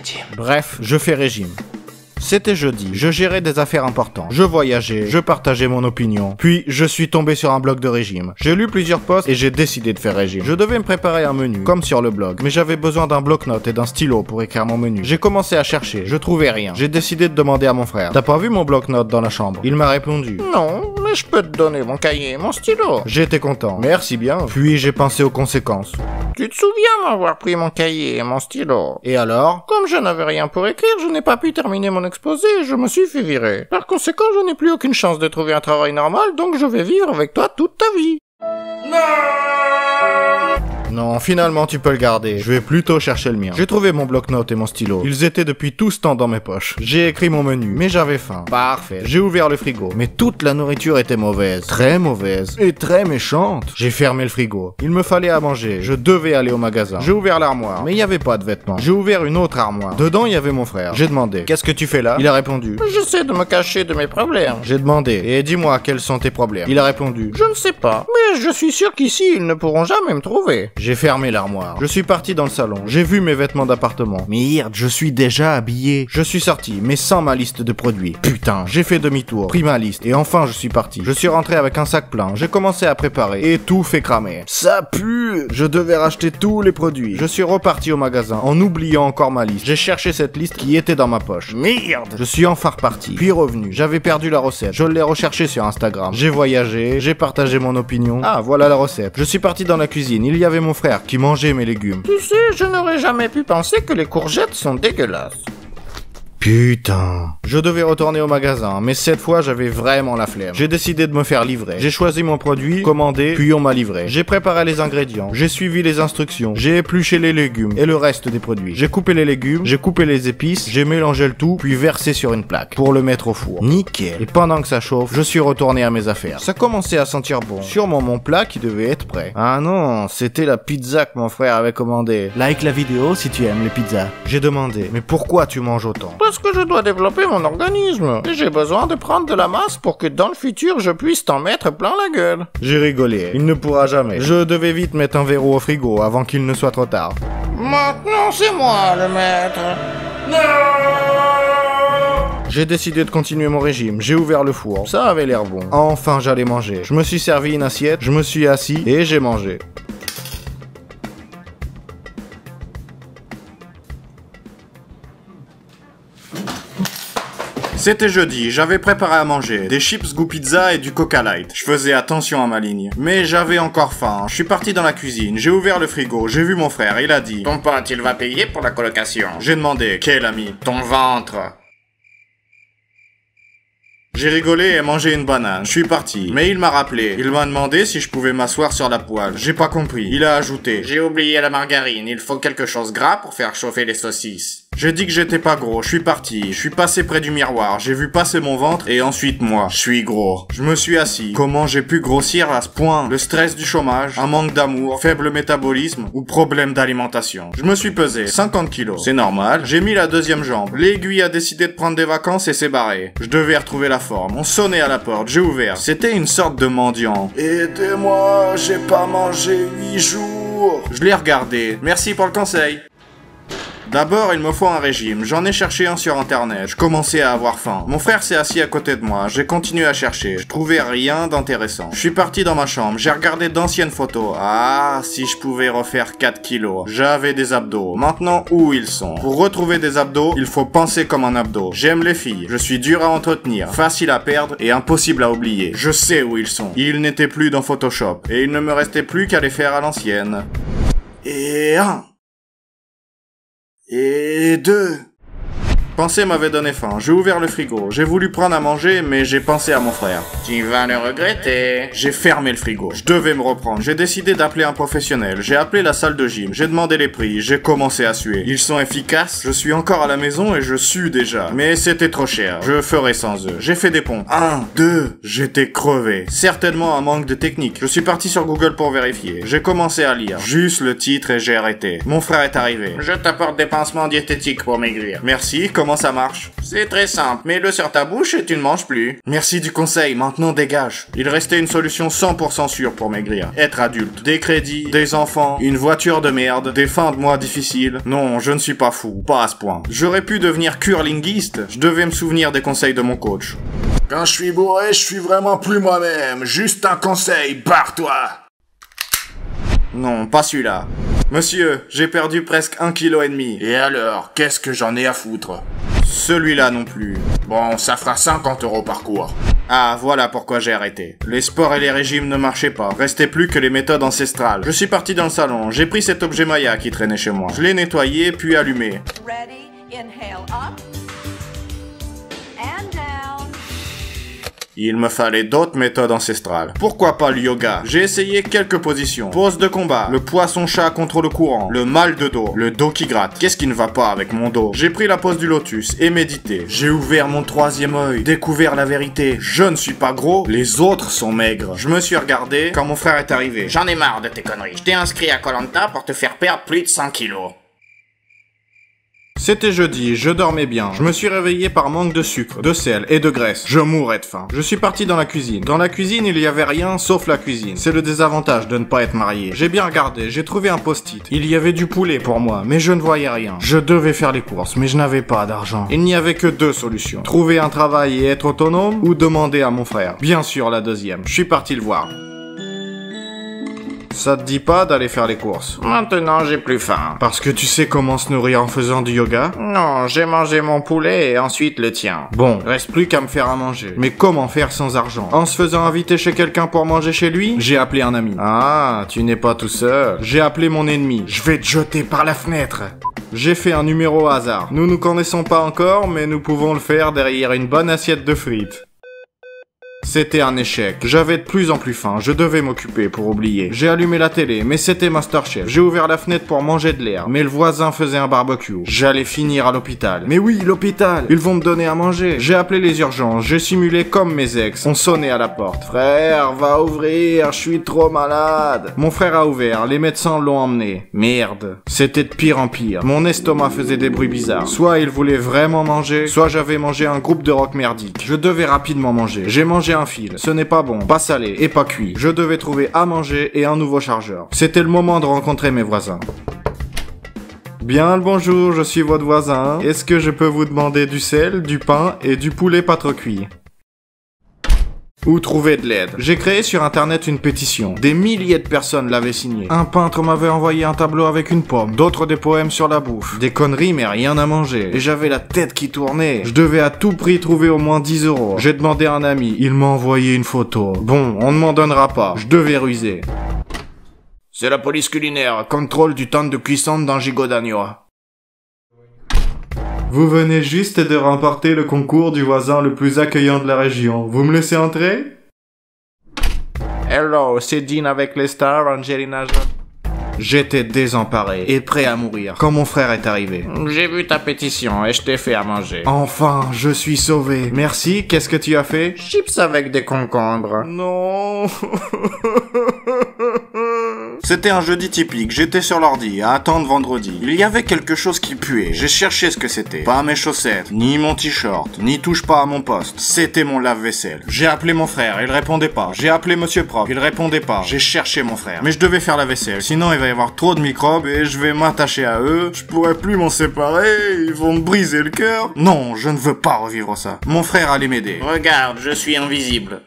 Jim. Bref, je fais régime. C'était jeudi, je gérais des affaires importantes, je voyageais, je partageais mon opinion, puis je suis tombé sur un blog de régime. J'ai lu plusieurs posts et j'ai décidé de faire régime. Je devais me préparer un menu, comme sur le blog, mais j'avais besoin d'un bloc-notes et d'un stylo pour écrire mon menu. J'ai commencé à chercher, je trouvais rien. J'ai décidé de demander à mon frère. T'as pas vu mon bloc-notes dans la chambre? Il m'a répondu. Non, mais je peux te donner mon cahier et mon stylo. J'étais content. Merci bien. Puis j'ai pensé aux conséquences. Tu te souviens m'avoir pris mon cahier et mon stylo? Et alors? Comme je n'avais rien pour écrire, je n'ai pas pu terminer mon exposé et je me suis fait virer. Par conséquent, je n'ai plus aucune chance de trouver un travail normal, donc je vais vivre avec toi toute ta vie. Non, finalement tu peux le garder. Je vais plutôt chercher le mien. J'ai trouvé mon bloc-notes et mon stylo. Ils étaient depuis tout ce temps dans mes poches. J'ai écrit mon menu, mais j'avais faim. Parfait. J'ai ouvert le frigo, mais toute la nourriture était mauvaise. Très mauvaise. Et très méchante. J'ai fermé le frigo. Il me fallait à manger. Je devais aller au magasin. J'ai ouvert l'armoire, mais il n'y avait pas de vêtements. J'ai ouvert une autre armoire. Dedans, il y avait mon frère. J'ai demandé, qu'est-ce que tu fais là? Il a répondu, J'essaie de me cacher de mes problèmes. j'ai demandé, et dis-moi quels sont tes problèmes. Il a répondu, Je ne sais pas, mais je suis sûr qu'ici, ils ne pourront jamais me trouver. j'ai fermé l'armoire. Je suis parti dans le salon. J'ai vu mes vêtements d'appartement. Merde, je suis déjà habillé. Je suis sorti, mais sans ma liste de produits. Putain, j'ai fait demi-tour, pris ma liste, et enfin je suis parti. Je suis rentré avec un sac plein. J'ai commencé à préparer, et tout fait cramer. Ça pue! Je devais racheter tous les produits. Je suis reparti au magasin, en oubliant encore ma liste. J'ai cherché cette liste qui était dans ma poche. Merde! Je suis enfin reparti, puis revenu. J'avais perdu la recette. Je l'ai recherchée sur Instagram. J'ai voyagé, j'ai partagé mon opinion. Ah, voilà la recette. Je suis parti dans la cuisine. Il y avait mon frère qui mangeait mes légumes. Tu sais, je n'aurais jamais pu penser que les courgettes sont dégueulasses. Putain. Je devais retourner au magasin, mais cette fois j'avais vraiment la flemme. J'ai décidé de me faire livrer. J'ai choisi mon produit, commandé, puis on m'a livré. J'ai préparé les ingrédients, j'ai suivi les instructions, j'ai épluché les légumes et le reste des produits. J'ai coupé les légumes, j'ai coupé les épices, j'ai mélangé le tout, puis versé sur une plaque pour le mettre au four. Nickel. Et pendant que ça chauffe, je suis retourné à mes affaires. Ça commençait à sentir bon. Sûrement mon plat qui devait être prêt. Ah non, c'était la pizza que mon frère avait commandée. Like la vidéo si tu aimes les pizzas. J'ai demandé, mais pourquoi tu manges autant? Parce que je dois développer mon organisme. Et j'ai besoin de prendre de la masse pour que dans le futur, je puisse t'en mettre plein la gueule. J'ai rigolé. Il ne pourra jamais. Je devais vite mettre un verrou au frigo avant qu'il ne soit trop tard. Maintenant, c'est moi le maître. J'ai décidé de continuer mon régime. J'ai ouvert le four. Ça avait l'air bon. Enfin, j'allais manger. Je me suis servi une assiette, je me suis assis et j'ai mangé. C'était jeudi, j'avais préparé à manger, des chips goût pizza et du Coca Light. Je faisais attention à ma ligne. Mais j'avais encore faim. Je suis parti dans la cuisine, j'ai ouvert le frigo, j'ai vu mon frère, il a dit Ton pote, il va payer pour la colocation. J'ai demandé, quel ami? Ton ventre. J'ai rigolé et mangé une banane. Je suis parti. Mais il m'a rappelé. Il m'a demandé si je pouvais m'asseoir sur la poêle. J'ai pas compris. Il a ajouté. J'ai oublié la margarine. Il faut quelque chose gras pour faire chauffer les saucisses. J'ai dit que j'étais pas gros. Je suis parti. Je suis passé près du miroir. J'ai vu passer mon ventre et ensuite moi. Je suis gros. Je me suis assis. Comment j'ai pu grossir à ce point? Le stress du chômage, un manque d'amour, faible métabolisme ou problème d'alimentation. Je me suis pesé 50 kilos. C'est normal. J'ai mis la deuxième jambe. L'aiguille a décidé de prendre des vacances et s'est barré. Je devais retrouver la forme. On sonnait à la porte. J'ai ouvert. C'était une sorte de mendiant. Aidez-moi, j'ai pas mangé 8 jours. Je l'ai regardé. Merci pour le conseil. D'abord, il me faut un régime. J'en ai cherché un sur internet. Je commençais à avoir faim. Mon frère s'est assis à côté de moi. J'ai continué à chercher. Je trouvais rien d'intéressant. Je suis parti dans ma chambre. J'ai regardé d'anciennes photos. Ah, si je pouvais refaire 4 kilos. J'avais des abdos. Maintenant, où ils sont? Pour retrouver des abdos, il faut penser comme un abdo. J'aime les filles. Je suis dur à entretenir, facile à perdre et impossible à oublier. Je sais où ils sont. Ils n'étaient plus dans Photoshop. Et il ne me restait plus qu'à les faire à l'ancienne. Et 1. Et 2. Penser m'avait donné faim. J'ai ouvert le frigo. J'ai voulu prendre à manger, mais j'ai pensé à mon frère. Tu vas le regretter. J'ai fermé le frigo. Je devais me reprendre. J'ai décidé d'appeler un professionnel. J'ai appelé la salle de gym. J'ai demandé les prix. J'ai commencé à suer. Ils sont efficaces. Je suis encore à la maison et je sue déjà. Mais c'était trop cher. Je ferai sans eux. J'ai fait des pompes. 1, 2. J'étais crevé. Certainement un manque de technique. Je suis parti sur Google pour vérifier. J'ai commencé à lire. Juste le titre et j'ai arrêté. Mon frère est arrivé. Je t'apporte des pansements diététiques pour maigrir. Merci. comment ça marche? C'est très simple, mets-le sur ta bouche et tu ne manges plus. Merci du conseil, maintenant dégage. Il restait une solution 100% sûre pour maigrir. Être adulte. Des crédits, des enfants, une voiture de merde, des fins de mois difficiles. Non, je ne suis pas fou, pas à ce point. J'aurais pu devenir curlingiste, je devais me souvenir des conseils de mon coach. Quand je suis bourré, je suis vraiment plus moi-même. Juste un conseil, barre-toi. Non, pas celui-là. Monsieur, j'ai perdu presque 1,5 kg. Et alors, qu'est-ce que j'en ai à foutre? Celui-là non plus. Bon, ça fera 50 € par cours. Ah, voilà pourquoi j'ai arrêté. Les sports et les régimes ne marchaient pas. Restait plus que les méthodes ancestrales. Je suis parti dans le salon. J'ai pris cet objet Maya qui traînait chez moi. Je l'ai nettoyé, puis allumé. Ready, inhale up and down. Il me fallait d'autres méthodes ancestrales. Pourquoi pas le yoga? J'ai essayé quelques positions. Pose de combat, le poisson-chat contre le courant, le mal de dos, le dos qui gratte. Qu'est-ce qui ne va pas avec mon dos? J'ai pris la pose du lotus et médité. J'ai ouvert mon troisième œil, découvert la vérité. Je ne suis pas gros, les autres sont maigres. Je me suis regardé quand mon frère est arrivé. J'en ai marre de tes conneries. Je t'ai inscrit à Koh-Lanta pour te faire perdre plus de 100 kilos. C'était jeudi, je dormais bien. Je me suis réveillé par manque de sucre, de sel et de graisse. Je mourais de faim. Je suis parti dans la cuisine. Dans la cuisine, il y avait rien sauf la cuisine. C'est le désavantage de ne pas être marié. J'ai bien regardé, j'ai trouvé un post-it. Il y avait du poulet pour moi, mais je ne voyais rien. Je devais faire les courses, mais je n'avais pas d'argent. Il n'y avait que deux solutions. Trouver un travail et être autonome, ou demander à mon frère. Bien sûr, la deuxième. Je suis parti le voir. Ça te dit pas d'aller faire les courses? Maintenant, j'ai plus faim. Parce que tu sais comment se nourrir en faisant du yoga? Non, j'ai mangé mon poulet et ensuite le tien. Bon, reste plus qu'à me faire à manger. Mais comment faire sans argent? En se faisant inviter chez quelqu'un pour manger chez lui? J'ai appelé un ami. Ah, tu n'es pas tout seul. J'ai appelé mon ennemi. Je vais te jeter par la fenêtre. J'ai fait un numéro au hasard. Nous nous connaissons pas encore, mais nous pouvons le faire derrière une bonne assiette de frites. C'était un échec. J'avais de plus en plus faim. Je devais m'occuper pour oublier. J'ai allumé la télé, mais c'était Masterchef. J'ai ouvert la fenêtre pour manger de l'air, mais le voisin faisait un barbecue. J'allais finir à l'hôpital. Mais oui, l'hôpital. Ils vont me donner à manger. J'ai appelé les urgences. J'ai simulé comme mes ex. On sonnait à la porte. Frère, va ouvrir. Je suis trop malade. Mon frère a ouvert. Les médecins l'ont emmené. Merde. C'était de pire en pire. Mon estomac faisait des bruits bizarres. Soit il voulait vraiment manger, soit j'avais mangé un groupe de rock merdique. Je devais rapidement manger. J'ai mangé un fil. Ce n'est pas bon, pas salé et pas cuit. Je devais trouver à manger et un nouveau chargeur. C'était le moment de rencontrer mes voisins. Bien le bonjour, je suis votre voisin. Est-ce que je peux vous demander du sel, du pain et du poulet pas trop cuit? Ou trouver de l'aide. J'ai créé sur internet une pétition. Des milliers de personnes l'avaient signée. Un peintre m'avait envoyé un tableau avec une pomme, d'autres des poèmes sur la bouffe. Des conneries mais rien à manger. Et j'avais la tête qui tournait. Je devais à tout prix trouver au moins 10 €. J'ai demandé à un ami, il m'a envoyé une photo. Bon, on ne m'en donnera pas. Je devais ruser. C'est la police culinaire, contrôle du temps de cuisson d'un gigot d'agneau. Vous venez juste de remporter le concours du voisin le plus accueillant de la région. Vous me laissez entrer? Hello, c'est Dean avec les stars, Angelina Jolie. J'étais désemparé et prêt à mourir quand mon frère est arrivé. J'ai vu ta pétition et je t'ai fait à manger. Enfin, je suis sauvé. Merci, qu'est-ce que tu as fait? Chips avec des concombres. Non. C'était un jeudi typique, j'étais sur l'ordi, à attendre vendredi. Il y avait quelque chose qui puait, j'ai cherché ce que c'était. Pas mes chaussettes, ni mon t-shirt, ni touche pas à mon poste. C'était mon lave-vaisselle. J'ai appelé mon frère, il répondait pas. J'ai appelé Monsieur Prof, il répondait pas. J'ai cherché mon frère. Mais je devais faire la vaisselle, sinon il va y avoir trop de microbes et je vais m'attacher à eux. Je pourrais plus m'en séparer, ils vont me briser le cœur. Non, je ne veux pas revivre ça. Mon frère allait m'aider. Regarde, je suis invisible.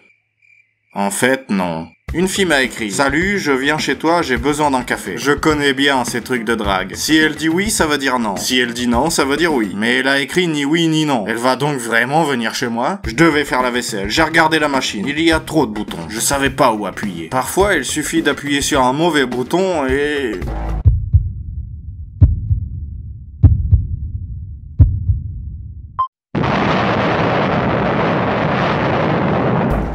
En fait, non. Une fille m'a écrit: Salut, je viens chez toi, j'ai besoin d'un café. Je connais bien ces trucs de drague. Si elle dit oui, ça veut dire non. Si elle dit non, ça veut dire oui. Mais elle a écrit ni oui ni non. Elle va donc vraiment venir chez moi? Je devais faire la vaisselle. J'ai regardé la machine. Il y a trop de boutons. Je savais pas où appuyer. Parfois, il suffit d'appuyer sur un mauvais bouton et...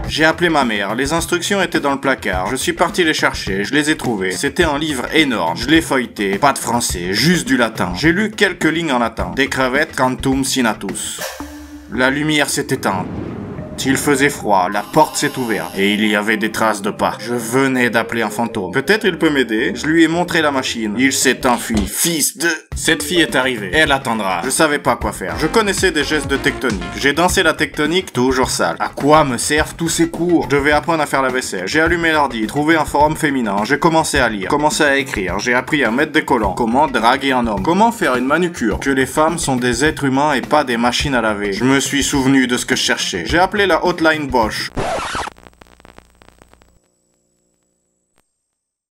J'ai appelé ma mère, les instructions étaient dans le placard, je suis parti les chercher, je les ai trouvées. C'était un livre énorme, je l'ai feuilleté, pas de français, juste du latin. J'ai lu quelques lignes en latin. Des crevettes cantum sinatus. La lumière s'est éteinte. Il faisait froid, la porte s'est ouverte et il y avait des traces de pas. Je venais d'appeler un fantôme. Peut-être il peut m'aider. Je lui ai montré la machine. Il s'est enfui. Fils de... Cette fille est arrivée. Elle attendra. Je savais pas quoi faire. Je connaissais des gestes de tectonique. J'ai dansé la tectonique toujours sale. À quoi me servent tous ces cours? Je devais apprendre à faire la vaisselle. J'ai allumé l'ordi, trouvé un forum féminin. J'ai commencé à lire, commencé à écrire. J'ai appris à mettre des collants. Comment draguer un homme. Comment faire une manucure. Que les femmes sont des êtres humains et pas des machines à laver. Je me suis souvenu de ce que je cherchais. J'ai appelé la hotline Bosch.